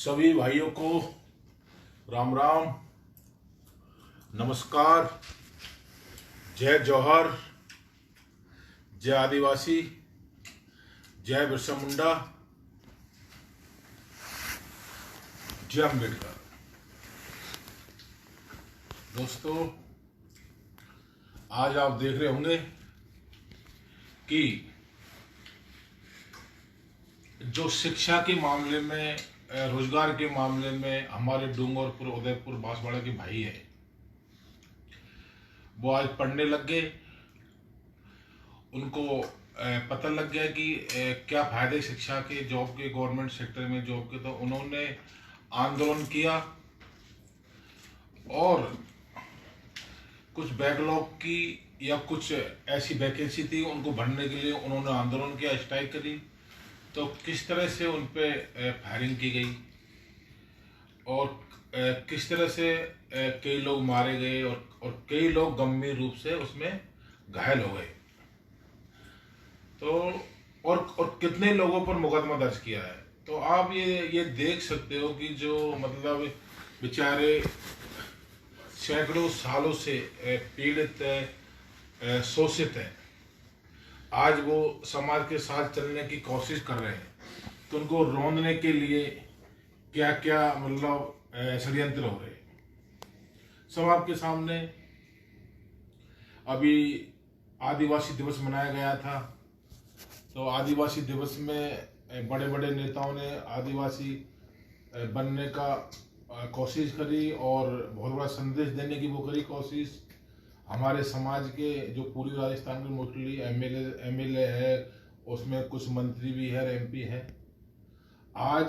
सभी भाइयों को राम राम, नमस्कार, जय जौहर, जय आदिवासी, जय बिरसा मुंडा, जय अम्बेडकर। दोस्तों, आज आप देख रहे होंगे कि जो शिक्षा के मामले में, रोजगार के मामले में हमारे डूंगरपुर, उदयपुर, बांसवाड़ा के भाई है, वो आज पढ़ने लग गए। उनको पता लग गया कि क्या फायदे शिक्षा के, जॉब के, गवर्नमेंट सेक्टर में जॉब के। तो उन्होंने आंदोलन किया और कुछ बैकलॉग की या कुछ ऐसी वैकेंसी थी उनको भरने के लिए उन्होंने आंदोलन किया, स्ट्राइक करी। तो किस तरह से उन पे फायरिंग की गई और किस तरह से कई लोग मारे गए और कई लोग गंभीर रूप से उसमें घायल हो गए। तो और कितने लोगों पर मुकदमा दर्ज किया है। तो आप ये देख सकते हो कि जो मतलब बेचारे सैकड़ों सालों से पीड़ित है, शोषित है, आज वो समाज के साथ चलने की कोशिश कर रहे हैं। तो उनको रोंदने के लिए क्या क्या मतलब षड्यंत्र हो रहे हैं सब आपके सामने। अभी आदिवासी दिवस मनाया गया था, तो आदिवासी दिवस में बड़े बड़े नेताओं ने आदिवासी बनने का कोशिश करी और बहुत बड़ा संदेश देने की वो करी कोशिश। हमारे समाज के जो पूरी राजस्थान के मोस्टली एमएलए है, उसमें कुछ मंत्री भी है, एमपी है। आज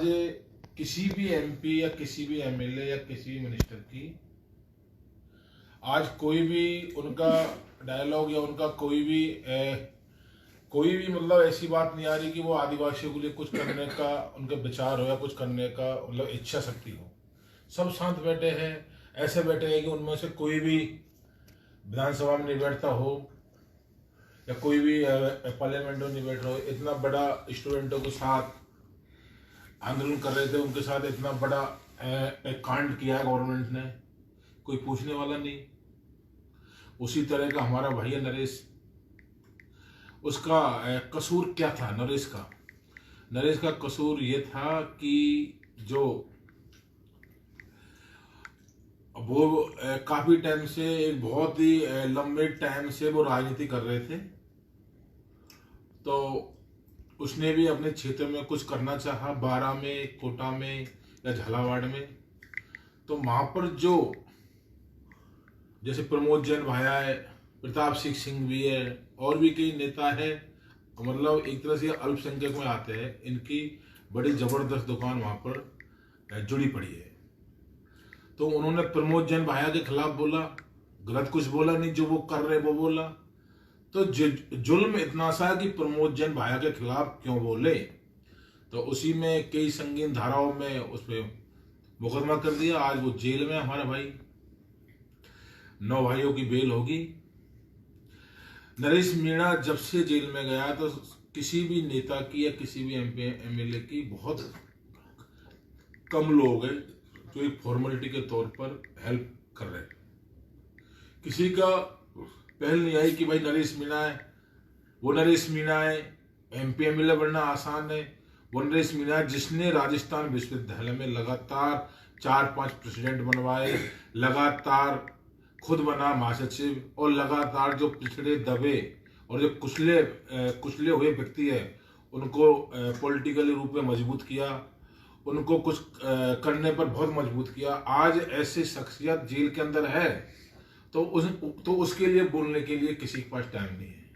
किसी भी एमपी या किसी भी एमएलए या किसी भी मिनिस्टर की आज कोई भी उनका डायलॉग या उनका कोई भी मतलब ऐसी बात नहीं आ रही कि वो आदिवासियों के लिए कुछ करने का उनका विचार हो या कुछ करने का मतलब इच्छा शक्ति हो। सब शांत बैठे हैं, ऐसे बैठे हैं कि उनमें से कोई भी विधानसभा में नहीं बैठता हो या कोई भी पार्लियामेंट में नहीं बैठ रहा हो। इतना बड़ा स्टूडेंटों के साथ आंदोलन कर रहे थे, उनके साथ इतना बड़ा कांड किया है गवर्नमेंट ने, कोई पूछने वाला नहीं। उसी तरह का हमारा भाई है नरेश, उसका कसूर क्या था? नरेश का कसूर ये था कि जो वो काफी टाइम से, एक बहुत ही लंबे टाइम से वो राजनीति कर रहे थे। तो उसने भी अपने क्षेत्र में कुछ करना चाहा, बारा में, कोटा में या झालावाड़ में। तो वहां पर जो जैसे प्रमोद जैन भाया है, प्रताप सिंह भी है और भी कई नेता है, मतलब एक तरह से अल्पसंख्यक में आते हैं। इनकी बड़ी जबरदस्त दुकान वहां पर जुड़ी पड़ी है। तो उन्होंने प्रमोद जैन भाया के खिलाफ बोला, गलत कुछ बोला नहीं, जो वो कर रहे वो बोला। तो जुल्म इतना सा कि प्रमोद जैन भाया के खिलाफ क्यों बोले, तो उसी में कई संगीन धाराओं में उस पर मुकदमा कर दिया। आज वो जेल में हमारा भाई, 9 भाइयों की बेल होगी। नरेश मीणा जब से जेल में गया तो किसी भी नेता की या किसी भी एमपी एमएलए की बहुत कम लोग हैं जो एक फॉर्मेलिटी के तौर पर हेल्प कर रहे हैं। किसी का पहल नहीं आई कि भाई नरेश मीणा है, वो नरेश मीणा है, एमपी एमएलए बनना आसान है। वो नरेश मीणा है जिसने राजस्थान विश्वविद्यालय में लगातार 4-5 प्रेसिडेंट बनवाए, लगातार खुद बना महासचिव और लगातार जो पिछड़े दबे और जो कुचले हुए व्यक्ति है उनको पॉलिटिकली रूप में मजबूत किया, उनको कुछ करने पर बहुत मजबूत किया। आज ऐसी शख्सियत जेल के अंदर है तो उसके लिए बोलने के लिए किसी के पास टाइम नहीं है।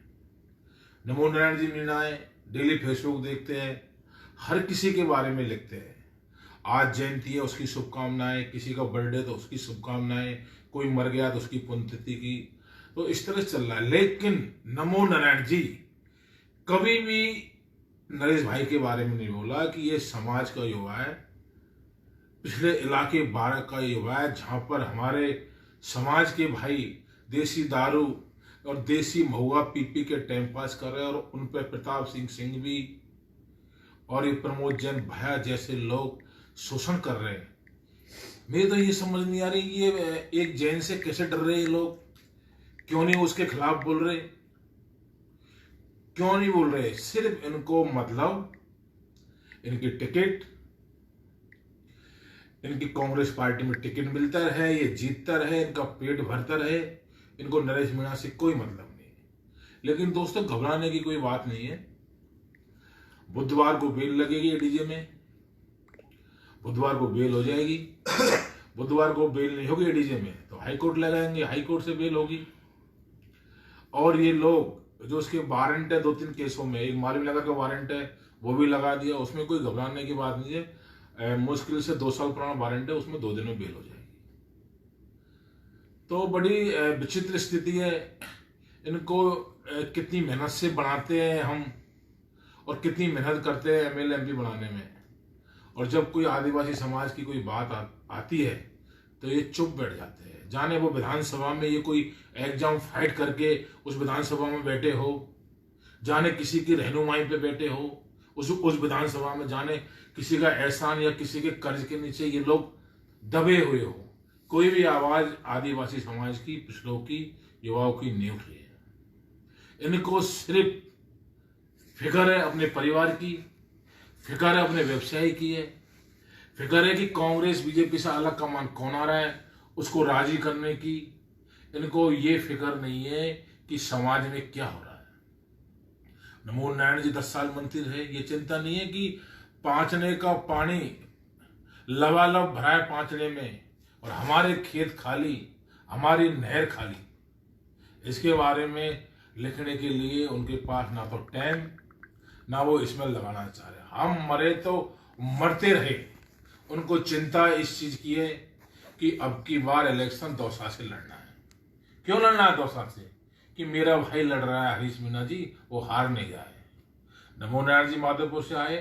नमो नारायण जी मीणा है, डेली फेसबुक देखते हैं, हर किसी के बारे में लिखते हैं। आज जयंती है, उसकी शुभकामनाएं, किसी का बर्थडे तो उसकी शुभकामनाएं, कोई मर गया तो उसकी पुण्यतिथि की। तो इस तरह चल रहा है। लेकिन नमो नारायण जी कभी भी नरेश भाई के बारे में नहीं बोला कि ये समाज का युवा है, पिछले इलाके 12 का युवा है, जहां पर हमारे समाज के भाई देसी दारू और देसी महुआ पी के टाइम पास कर रहे हैं। और उन पर प्रताप सिंह भी और ये प्रमोद जैन भाया जैसे लोग शोषण कर रहे हैं। मुझे तो ये समझ नहीं आ रही कि ये एक जैन से कैसे डर रहे हैं लोग, क्यों नहीं उसके खिलाफ बोल रहे, क्यों नहीं बोल रहे। सिर्फ इनको मतलब इनकी टिकट, इनकी कांग्रेस पार्टी में टिकट मिलता रहे, ये जीतता रहे, इनका पेट भरता रहे, इनको नरेश मीणा से कोई मतलब नहीं है। लेकिन दोस्तों घबराने की कोई बात नहीं है। बुधवार को बेल लगेगी एडीजे में, बुधवार को बेल हो जाएगी। बुधवार को बेल नहीं होगी एडीजे में तो हाईकोर्ट लगाएंगे, हाईकोर्ट से बेल होगी। और ये लोग जो उसके वारंट है 2-3 केसों में, एक मालवीय नगर का वारंट है वो भी लगा दिया, उसमें कोई घबराने की बात नहीं है। मुश्किल से 2 साल पुराना वारंट है, उसमें 2 दिन में बेल हो जाएगी। तो बड़ी विचित्र स्थिति है। इनको कितनी मेहनत से बनाते हैं हम, और कितनी मेहनत करते हैं एमएलए एमपी बनाने में, और जब कोई आदिवासी समाज की कोई बात आती है तो ये चुप बैठ जाते हैं। जाने वो विधानसभा में ये कोई एग्जाम फाइट करके उस विधानसभा में बैठे हो, जाने किसी की रहनुमाई पे बैठे हो उस विधानसभा में, जाने किसी का एहसान या किसी के कर्ज के नीचे ये लोग दबे हुए हो। कोई भी आवाज आदिवासी समाज की, पिछड़ों की, युवाओं की नहीं उठ रही है। इनको सिर्फ फिक्र है अपने परिवार की, फिक्र है अपने व्यवसाय की है, फिक्र है कि कांग्रेस बीजेपी से अलग कमान कौन आ रहा है उसको राजी करने की। इनको ये फिक्र नहीं है कि समाज में क्या हो रहा है। नमो नारायण जी 10 साल मंत्री रहे, ये चिंता नहीं है कि पांचने का पानी लबालब भरा है पांचने में और हमारे खेत खाली, हमारी नहर खाली। इसके बारे में लिखने के लिए उनके पास ना तो टाइम, ना वो इसमें लगाना चाह रहे। हम मरे तो मरते रहे। उनको चिंता इस चीज की है कि अब की बार इलेक्शन दौसा से लड़ना है। क्यों लड़ना है दौसा से? कि मेरा भाई लड़ रहा है हरीश मीणा जी, वो हार नहीं जाए। नमो नारायण जी माधोपुर से आए,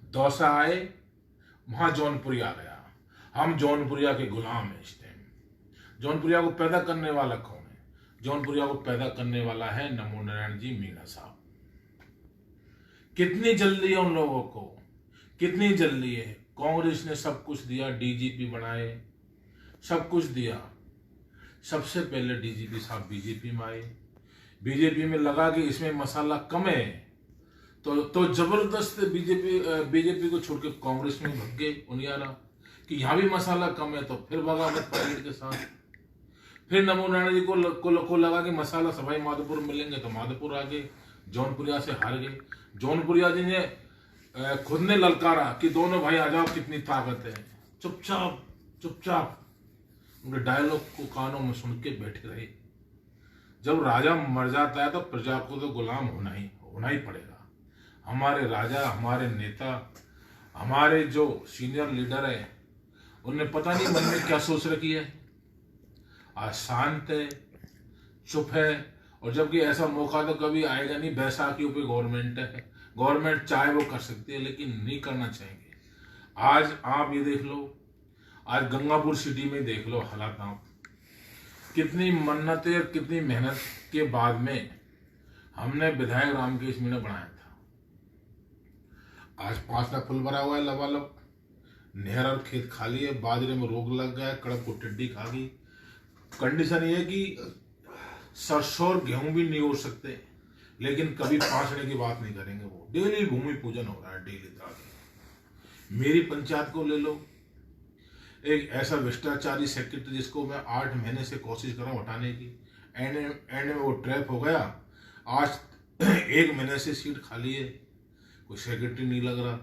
दौसा आए, वहां जौनपुरिया गया। हम जौनपुरिया के गुलाम हैं इस टाइम। जौनपुरिया को पैदा करने वाला कौन है? जौनपुरिया को पैदा करने वाला है नमो नारायण जी मीणा साहब। कितनी जल्दी है उन लोगों को, कितनी जल्दी है। कांग्रेस ने सब कुछ दिया, डीजीपी बनाए, सब कुछ दिया। सबसे पहले डीजीपी साहब बीजेपी में आए, बीजेपी में लगा कि इसमें मसाला कम है तो जबरदस्त बीजेपी को छोड़ के कांग्रेस में भग गए उनियारा कि यहाँ भी मसाला कम है, तो फिर बगावत पायलट के साथ। फिर नमो नारायण जी को लगा कि मसाला सवाई माधोपुर मिलेंगे तो माधोपुर आ गए, जौनपुरिया से हार गए। जौनपुरिया जी ने खुद ने ललकारा कि दोनों भाई आ जाओ, कितनी ताकत है। चुपचाप चुपचाप उनके डायलॉग को कानों में सुन के बैठे रहे। जब राजा मर जाता है तो प्रजा को तो गुलाम होना ही पड़ेगा। हमारे राजा, हमारे नेता, हमारे जो सीनियर लीडर है, उन्हें पता नहीं मन में क्या सोच रखी है। आज शांत है, चुप है, और जबकि ऐसा मौका तो कभी आएगा नहीं। बैसाखियों पे गवर्नमेंट है, गवर्नमेंट चाहे वो कर सकती है, लेकिन नहीं करना चाहेंगे। आज आप ये देख लो, आज गंगापुर सिटी में देख लो हालात। आप कितनी मन्नतें और कितनी मेहनत के बाद में हमने विधायक रामकेश मीणा बनाया था। आज 5 लाख फुल भरा हुआ है लबालब, नहर और खेत खाली है, बाजरे में रोग लग गया, कड़क को टिड्डी खा गई। कंडीशन ये है कि सरसों और गेहूं भी नहीं हो सकते, लेकिन कभी पांचने की बात नहीं करेंगे। वो डेली भूमि पूजन हो रहा है, डेली। मेरी पंचायत को ले लो, एक ऐसा भ्रष्टाचारी सेक्रेटरी जिसको मैं 8 महीने से कोशिश कर रहा हूँ हटाने की, एंड में वो ट्रैप हो गया। आज 1 महीने से सीट खाली है, कोई सेक्रेटरी नहीं लग रहा।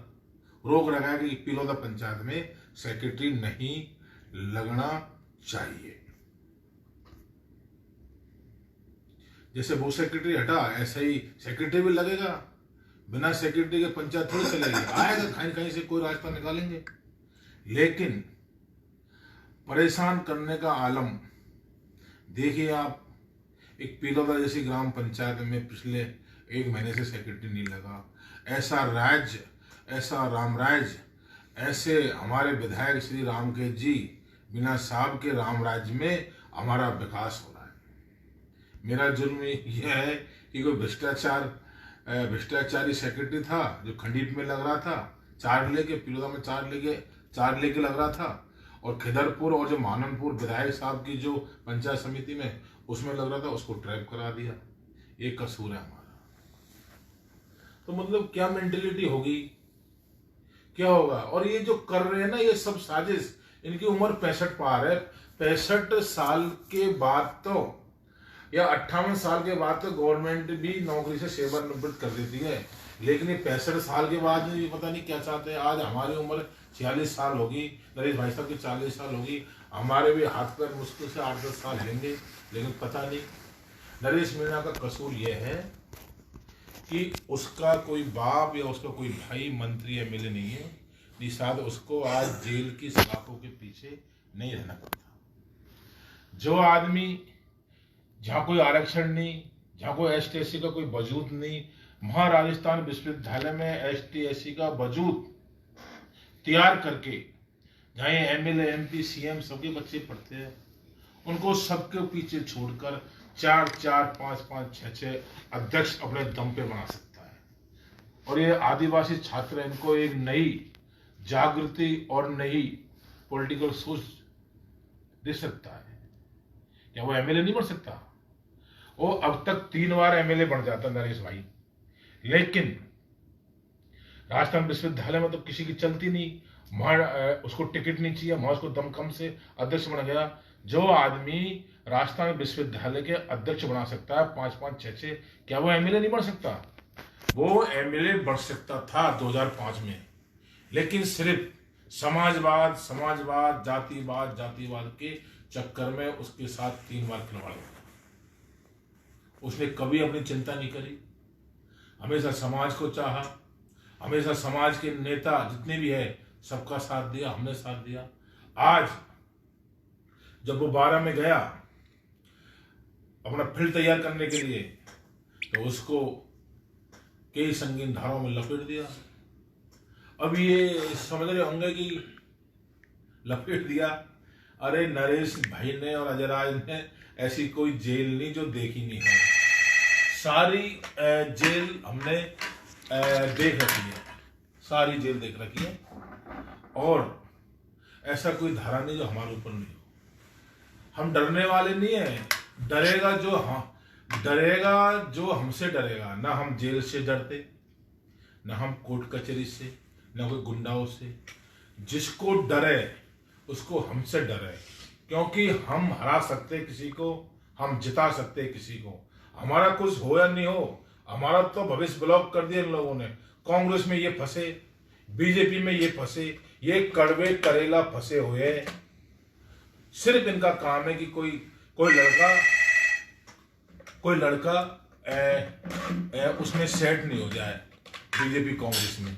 रोक रखा है कि पिलौदा पंचायत में सेक्रेटरी नहीं लगना चाहिए। जैसे वो सेक्रेटरी हटा, ऐसे ही सेक्रेटरी भी लगेगा। बिना सेक्रेटरी के पंचायत थोड़ी चलेगी। आएगा कहीं कहीं से कोई रास्ता निकालेंगे। लेकिन परेशान करने का आलम देखिए आप। एक पिलौदा जैसी ग्राम पंचायत में पिछले 1 महीने से सेक्रेटरी नहीं लगा। ऐसा राज्य, ऐसा रामराज, ऐसे हमारे विधायक श्री रामकेश जी मीणा साहब के राम राज्य में हमारा विकास हो रहा है। मेरा जुर्म यह है कि कोई भ्रष्टाचारी सेक्रेटरी था जो खंडीप में लग रहा था, चारले के पिरोदा में चारले के लग रहा था, और खिदरपुर और जो माननपुर विधायक साहब की जो पंचायत समिति में उसमें लग रहा था, उसको ट्रैप करा दिया। ये कसूर है हमारा। तो मतलब क्या मेंटेलिटी होगी, क्या होगा। और ये जो कर रहे हैं ना, ये सब साजिश। इनकी उम्र 65 पार है। 65 साल के बाद तो, या 58 साल के बाद तो गवर्नमेंट भी नौकरी से सेवानिवृत्त कर देती है, लेकिन ये 65 साल के बाद भी पता नहीं क्या चाहते हैं। आज हमारी उम्र 46 साल होगी, नरेश भाई साहब की 40 साल होगी, हमारे भी हाथ पैर मुश्किल से 8-10 साल लेंगे, लेकिन पता नहीं। नरेश मीणा का कसूर यह है कि उसका कोई बाप या उसका कोई भाई मंत्री एमएलए नहीं है, निषाद उसको आज जेल की सलाखों के पीछे नहीं रहना पड़ता। जो आदमी जहाँ कोई आरक्षण नहीं, जहाँ कोई एसटी-एससी का कोई वजूद नहीं, वहाँ राजस्थान विश्वविद्यालय में एसटी-एससी का वजूद तैयार करके, जहाँ ये एमएलए एमपी सीएम सबके बच्चे पढ़ते हैं, उनको सबके पीछे छोड़कर 4-4, 5-5, 6-6 अध्यक्ष अपने दम पे बना सकता है। और ये आदिवासी छात्र इनको एक नई जागृति और नई पॉलिटिकल सोच दे सकता है। क्या वो एमएलए नहीं बन सकता? वो अब तक 3 बार एमएलए बन जाता नरेश भाई, लेकिन राजस्थान विश्वविद्यालय में तो किसी की चलती नहीं, वहां उसको टिकट नहीं चाहिए, वहां उसको दमखम से अध्यक्ष बन गया। जो आदमी राजस्थान विश्वविद्यालय के अध्यक्ष बना सकता है 5-5, 6-6, क्या वो एमएलए नहीं बन सकता? वो एमएलए बन सकता था 2005 में, लेकिन सिर्फ समाजवाद, जातिवाद के चक्कर में उसके साथ 3 बार खिलवाड़ हुआ। उसने कभी अपनी चिंता नहीं करी, हमेशा समाज को चाहा, हमेशा समाज के नेता जितने भी है सबका साथ दिया, हमने साथ दिया। आज जब वो 12 में गया अपना फील्ड तैयार करने के लिए, तो उसको कई संगीन धाराओं में लपेट दिया। अब ये समझ रहे होंगे कि लपेट दिया, अरे नरेश भाई ने और अजय राज ने ऐसी कोई जेल नहीं जो देखी नहीं है, सारी जेल हमने देख रखी है, सारी जेल देख रखी है। और ऐसा कोई धारा नहीं जो हमारे ऊपर नहीं हो। हम डरने वाले नहीं है, डरेगा जो हमसे डरेगा। ना हम जेल से डरते, ना हम कोर्ट कचहरी से, ना कोई गुंडाओं से। जिसको डरे उसको हमसे डरे, क्योंकि हम हरा सकते किसी को, हम जिता सकते किसी को। हमारा कुछ हो या नहीं हो, हमारा तो भविष्य ब्लॉक कर दिया इन लोगों ने। कांग्रेस में ये फंसे, बीजेपी में ये फंसे, ये कड़वे करेला फंसे हुए। सिर्फ इनका काम है कि कोई लड़का उसमें सेट नहीं हो जाए, बीजेपी कांग्रेस में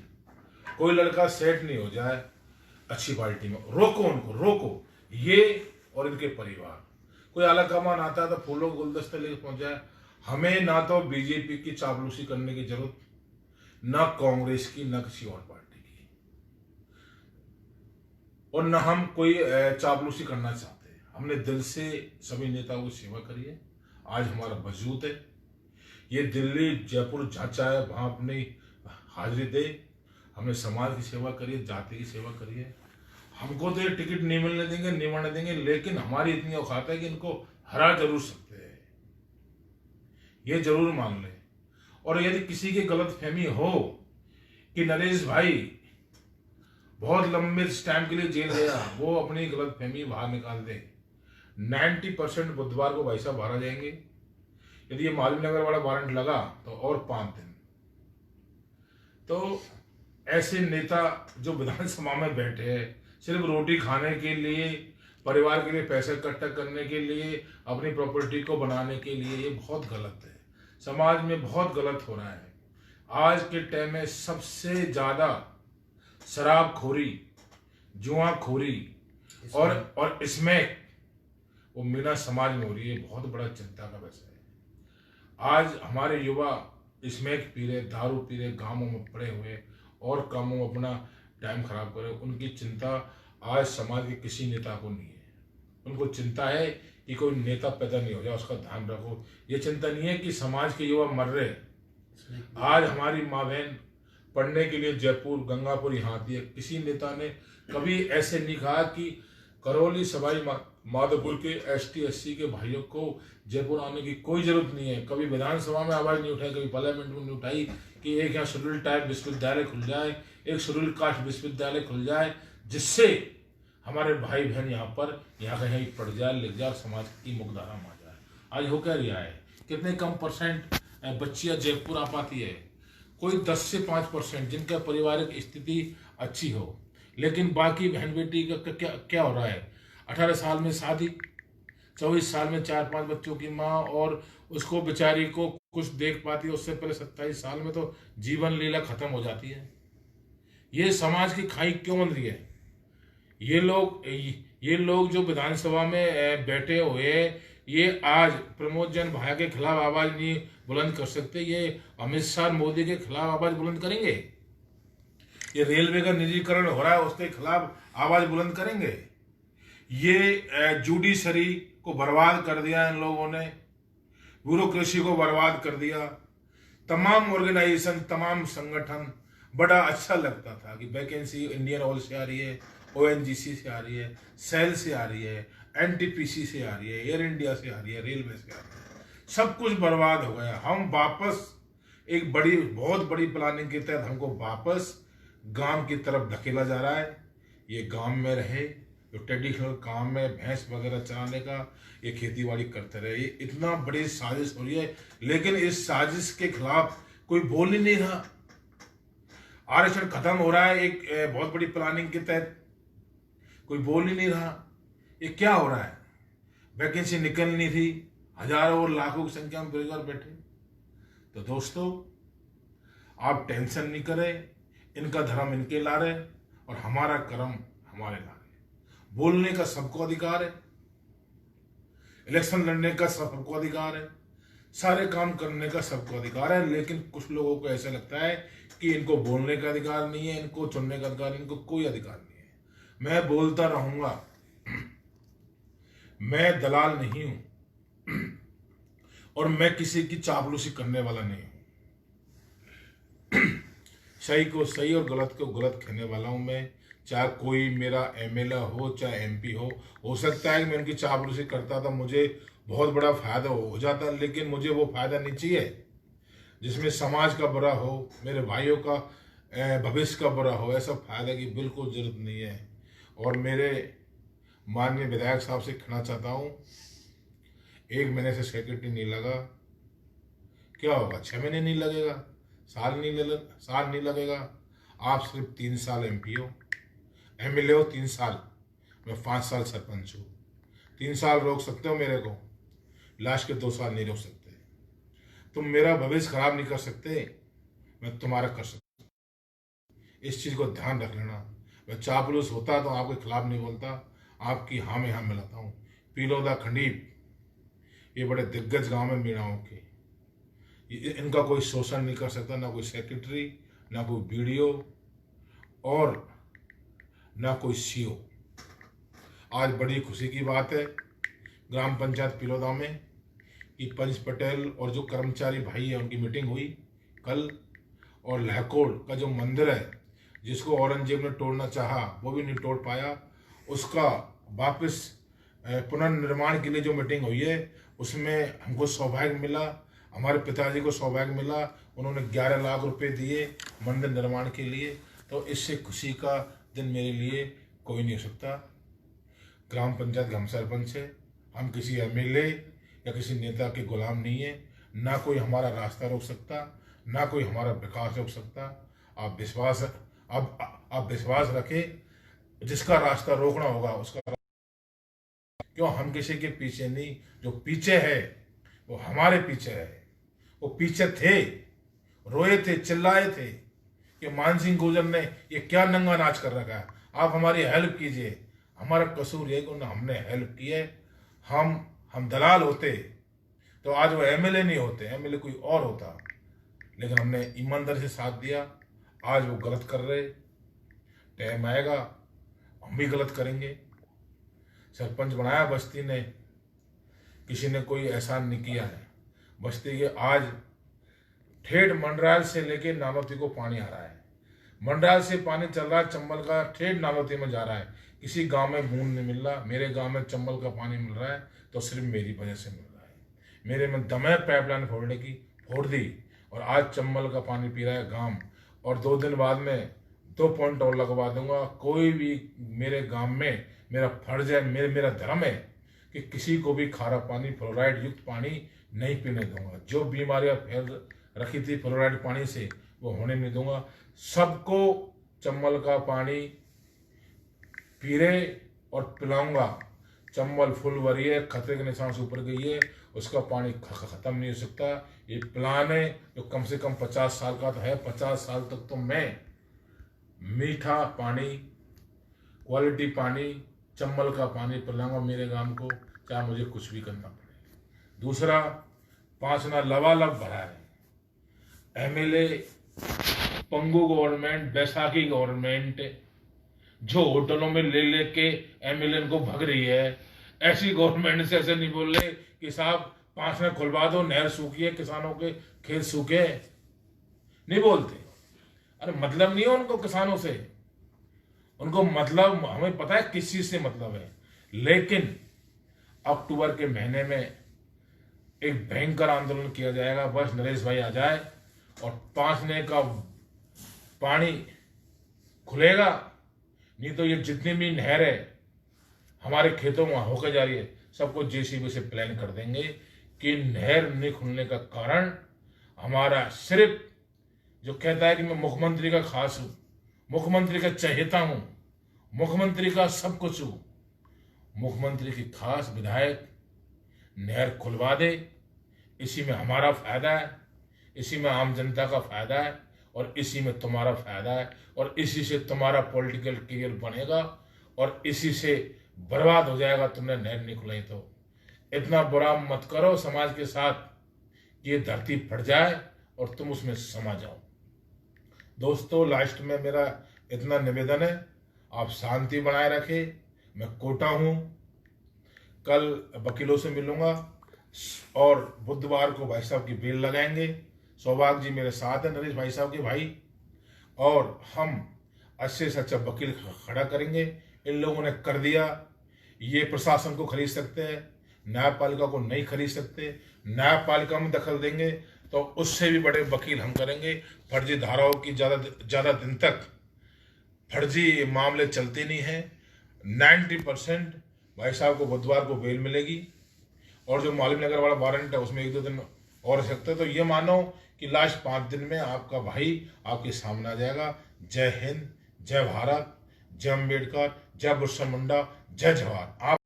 कोई लड़का सेट नहीं हो जाए अच्छी पार्टी में। रोको उनको, रोको। ये और इनके परिवार, कोई आला कमान आता है तो फूलों गुलदस्ते लेकर पहुंच जाए। हमें ना तो बीजेपी की चापलूसी करने की जरूरत, ना कांग्रेस की, ना किसी और पार्टी की, और ना हम कोई चापलूसी करना चाहते हैं। हमने दिल से सभी नेताओं की सेवा करी है, आज हमारा वजूद है। ये दिल्ली जयपुर जहाँ चाहे वहाँ अपनी हाजिरी दे। हमने समाज की सेवा करी है, जाति की सेवा करी है। हमको तो ये टिकट नहीं मिलने देंगे, नहीं बनने देंगे, लेकिन हमारी इतनी औकात है कि इनको हरा जरूर सकते हैं, ये जरूर मान लें। और यदि किसी की गलत फहमी हो कि नरेश भाई बहुत लंबे टाइम के लिए जेल गया, वो अपनी गलत फहमी बाहर निकाल दे। 90% बुधवार को भाई साहब बाहर आ जाएंगे। यदि ये मालवीय नगर वाला वारंट लगा तो और 5 दिन। तो ऐसे नेता जो विधानसभा में बैठे हैं सिर्फ रोटी खाने के लिए, परिवार के लिए पैसे इकट्ठा करने के लिए, अपनी प्रॉपर्टी को बनाने के लिए, ये बहुत गलत है। समाज में बहुत गलत हो रहा है। आज के टाइम में सबसे ज्यादा शराबखोरी, जुआखोरी और इसमें वो मीना समाज में हो रही है। बहुत बड़ा चिंता का विषय है। आज हमारे युवा स्मैक पी रहे, दारू पी रहे, गांवों में पड़े हुए और कामों में अपना टाइम खराब कर रहे। उनकी चिंता आज समाज के किसी नेता को नहीं है। उनको चिंता है कि कोई नेता पैदा नहीं हो जाए, उसका ध्यान रखो। ये चिंता नहीं है कि समाज के युवा मर रहे। आज हमारी माँ बहन पढ़ने के लिए जयपुर गंगापुर यहाँ आती है। किसी नेता ने कभी ऐसे नहीं कहा कि करौली सवाई माधोपुर के ST SC के भाइयों को जयपुर आने की कोई जरूरत नहीं है। कभी विधानसभा में आवाज नहीं उठाई, कभी पार्लियामेंट में नहीं उठाई कि एक यहाँ शेड्यूल टाइप विश्वविद्यालय खुल जाए, एक शेड्यूल कास्ट विश्वविद्यालय खुल जाए, जिससे हमारे भाई बहन यहाँ कहीं पढ़ जाए, लिख जाए, समाज की मुख्यधारा में आ जाए। आज हो क्या रहा है, कितने कम परसेंट बच्चियां जयपुर आ पाती है, कोई 10 से 5% जिनका पारिवारिक स्थिति अच्छी हो, लेकिन बाकी बहन बेटी का क्या हो रहा है। 18 साल में शादी, 24 साल में 4-5 बच्चों की माँ, और उसको बेचारी को कुछ देख पाती है, उससे पहले 27 साल में तो जीवन लीला खत्म हो जाती है। ये समाज की खाई क्यों बन रही है? ये लोग जो विधानसभा में बैठे हुए, ये आज प्रमोद जैन भाई के खिलाफ आवाज नहीं बुलंद कर सकते, ये अमित शाह मोदी के खिलाफ आवाज बुलंद करेंगे? ये रेलवे का निजीकरण हो रहा है, उसके खिलाफ आवाज बुलंद करेंगे? ये जुडिशरी को बर्बाद कर दिया इन लोगों ने, ब्यूरोक्रेसी को बर्बाद कर दिया। तमाम ऑर्गेनाइजेशन, तमाम संगठन, बड़ा अच्छा लगता था कि वैकेंसी इंडियन ऑयल से आ रही है, ONGC से आ रही है, सेल से आ रही है, NTPC से आ रही है, एयर इंडिया से आ रही है, रेलवे से आ रही है। सब कुछ बर्बाद हो गया। हम वापस एक बहुत बड़ी प्लानिंग के तहत हमको वापस गांव की तरफ धकेला जा रहा है। ये गांव में रहे, जो ट्रेडिशनल काम में भैंस वगैरह चराने का, ये खेती बाड़ी करते रहे। ये इतना बड़ी साजिश हो रही है, लेकिन इस साजिश के खिलाफ कोई बोल ही नहीं रहा। आरक्षण खत्म हो रहा है एक बहुत बड़ी प्लानिंग के तहत, कोई बोल ही नहीं रहा। ये क्या हो रहा है? वैकेंसी निकलनी थी, हजारों और लाखों की संख्या में बेरोजगार बैठे। तो दोस्तों, आप टेंशन नहीं करें, इनका धर्म इनके लारे और हमारा कर्म हमारे लारे। बोलने का सबको अधिकार है, इलेक्शन लड़ने का सबको अधिकार है, सारे काम करने का सबको अधिकार है, लेकिन कुछ लोगों को ऐसा लगता है कि इनको बोलने का अधिकार नहीं है, इनको चुनने का अधिकार, इनको कोई अधिकार नहीं है। मैं बोलता रहूंगा, मैं दलाल नहीं हूं और मैं किसी की चापलूसी करने वाला नहीं हूं। सही को सही और गलत को गलत कहने वाला हूं मैं। चाहे कोई मेरा MLA हो, चाहे MP हो सकता है कि मैं उनकी चापलूसी करता था, मुझे बहुत बड़ा फायदा हो जाता, लेकिन मुझे वो फायदा नहीं चाहिए जिसमें समाज का बुरा हो, मेरे भाइयों का भविष्य का बुरा हो। ऐसा फायदा की बिल्कुल जरूरत नहीं है। और मेरे माननीय विधायक साहब से कहना चाहता हूँ, 1 महीने से सेक्रेटरी नहीं लगा, क्या होगा? 6 महीने नहीं लगेगा, साल नहीं लगेगा। आप सिर्फ 3 साल MP हो, MLA हो 3 साल, मैं 5 साल सरपंच हूँ। 3 साल रोक सकते हो मेरे को, लास्ट के 2 साल नहीं रोक सकते। तुम मेरा भविष्य खराब नहीं कर सकते, मैं तुम्हारा कर सकता। इस चीज को ध्यान रख लेना। मैं चापलूस होता तो आपके खिलाफ नहीं बोलता, आपकी हाँ में हाँ मिलाता हूँ। पिलोदा खंडीप, ये बड़े दिग्गज गांव में मीणाओं के, इनका कोई शोषण नहीं कर सकता, ना कोई सेक्रेटरी, ना कोई BDO और ना कोई CO। आज बड़ी खुशी की बात है, ग्राम पंचायत पिलोदा में कि पंच पटेल और जो कर्मचारी भाई है उनकी मीटिंग हुई कल, और लहकोड़ का जो मंदिर है जिसको औरंगजेब ने तोड़ना चाहा वो भी नहीं तोड़ पाया, उसका वापस पुनर्निर्माण के लिए जो मीटिंग हुई है उसमें हमको सौभाग्य मिला, हमारे पिताजी को सौभाग्य मिला। उन्होंने 11 लाख रुपए दिए मंदिर निर्माण के लिए। तो इससे खुशी का दिन मेरे लिए कोई नहीं हो सकता। ग्राम पंचायत के हम सरपंच है, हम किसी MLA या किसी नेता के गुलाम नहीं है। ना कोई हमारा रास्ता रोक सकता, ना कोई हमारा विकास रोक सकता। आप विश्वास रखें, जिसका रास्ता रोकना होगा उसका, क्यों हम किसी के पीछे नहीं, जो पीछे है वो हमारे पीछे है। वो पीछे थे, रोए थे, चिल्लाए थे कि मान सिंह गुर्जर ने ये क्या नंगा नाच कर रखा है, आप हमारी हेल्प कीजिए। हमारा कसूर ये कि हमने हेल्प की है। हम दलाल होते तो आज वो MLA नहीं होते, MLA कोई और होता, लेकिन हमने ईमानदारी से साथ दिया। आज वो गलत कर रहे, टाइम आएगा हम भी गलत करेंगे। सरपंच बनाया बस्ती ने, किसी ने कोई एहसान नहीं किया है। बस्ती के आज ठेठ मंडरायल से लेके नानोती को पानी आ रहा है। मंडराल से पानी चल रहा है चंबल का, ठेठ नालोती में जा रहा है, किसी गांव में बूंद नहीं मिल रहा। मेरे गांव में चंबल का पानी मिल रहा है तो सिर्फ मेरी वजह से मिल रहा है। मेरे में दम है पाइपलाइन फोड़ने की, फोड़ दी, और आज चंबल का पानी पी रहा है गांव। और 2 दिन बाद में 2 पॉइंट और लगवा दूंगा। कोई भी मेरे गांव में, मेरा फर्ज है, मेरा धर्म है कि किसी को भी खारा पानी, फ्लोराइड युक्त पानी नहीं पीने दूंगा। जो बीमारियां फैल रखी थी फ्लोराइड पानी से, वो होने नहीं दूंगा। सबको चंबल का पानी पीरे और पिलाऊंगा। चंबल फुलवरी है, खतरे के निशान से ऊपर गई है, उसका पानी खत्म नहीं हो सकता। ये प्लान है जो कम से कम 50 साल का तो है। 50 साल तक तो मैं मीठा पानी, क्वालिटी पानी, चंबल का पानी पिलाऊंगा मेरे गांव को, चाहे मुझे कुछ भी करना पड़े। दूसरा, 5 ना लबालब भरा है। एमएलए पंगु गवर्नमेंट, बैसाखी गवर्नमेंट जो होटलों में ले लेके एमएलए को भग रही है, ऐसी गवर्नमेंट से ऐसे नहीं बोल रहे कि साहब 5 ना खुलवा दो, नहर सूखी है, किसानों के खेत सूखे, नहीं बोलते। अरे मतलब नहीं है उनको किसानों से, उनको मतलब हमें पता है किस चीज से मतलब है। लेकिन अक्टूबर के महीने में एक भयंकर आंदोलन किया जाएगा। बस नरेश भाई आ जाए और 5 ने का पानी खुलेगा, नहीं तो ये जितनी भी नहर है हमारे खेतों में होकर जा रही है, सबको जेसीबी से प्लान कर देंगे कि नहर नहीं खुलने का कारण हमारा सिर्फ जो कहता है कि मैं मुख्यमंत्री का खास हूं, मुख्यमंत्री का चहेता हूं, मुख्यमंत्री का सब कुछ हूं, मुख्यमंत्री की खास विधायक नहर खुलवा दे। इसी में हमारा फायदा है, इसी में आम जनता का फायदा है, और इसी में तुम्हारा फायदा है, और इसी से तुम्हारा पॉलिटिकल करियर बनेगा, और इसी से बर्बाद हो जाएगा तुमने नहर नहीं खुलाई तो। इतना बुरा मत करो समाज के साथ कि ये धरती फट जाए और तुम उसमें समा जाओ। दोस्तों, लास्ट में मेरा इतना निवेदन है, आप शांति बनाए रखें। मैं कोटा हूं, कल वकीलों से मिलूंगा और बुधवार को भाई साहब की बेल लगाएंगे। सौभाग्य जी मेरे साथ है, नरेश भाई साहब के भाई, और हम अच्छे से अच्छा वकील खड़ा करेंगे। इन लोगों ने कर दिया, ये प्रशासन को खरीद सकते हैं, न्यायपालिका को नहीं खरीद सकते। न्यायपालिका में दखल देंगे तो उससे भी बड़े वकील हम करेंगे। फर्जी धाराओं की ज़्यादा दिन तक फर्जी मामले चलते नहीं हैं। 90% भाई साहब को बुधवार को बेल मिलेगी, और जो मालूम नगर वाला वारंट है उसमें 1-2 दिन और रह सकते हैं। तो ये मानो कि लास्ट 5 दिन में आपका भाई आपके सामने आ जाएगा। जय हिंद, जय भारत, जय अम्बेडकर, जय बिरसा मुंडा, जय जवाहर। आप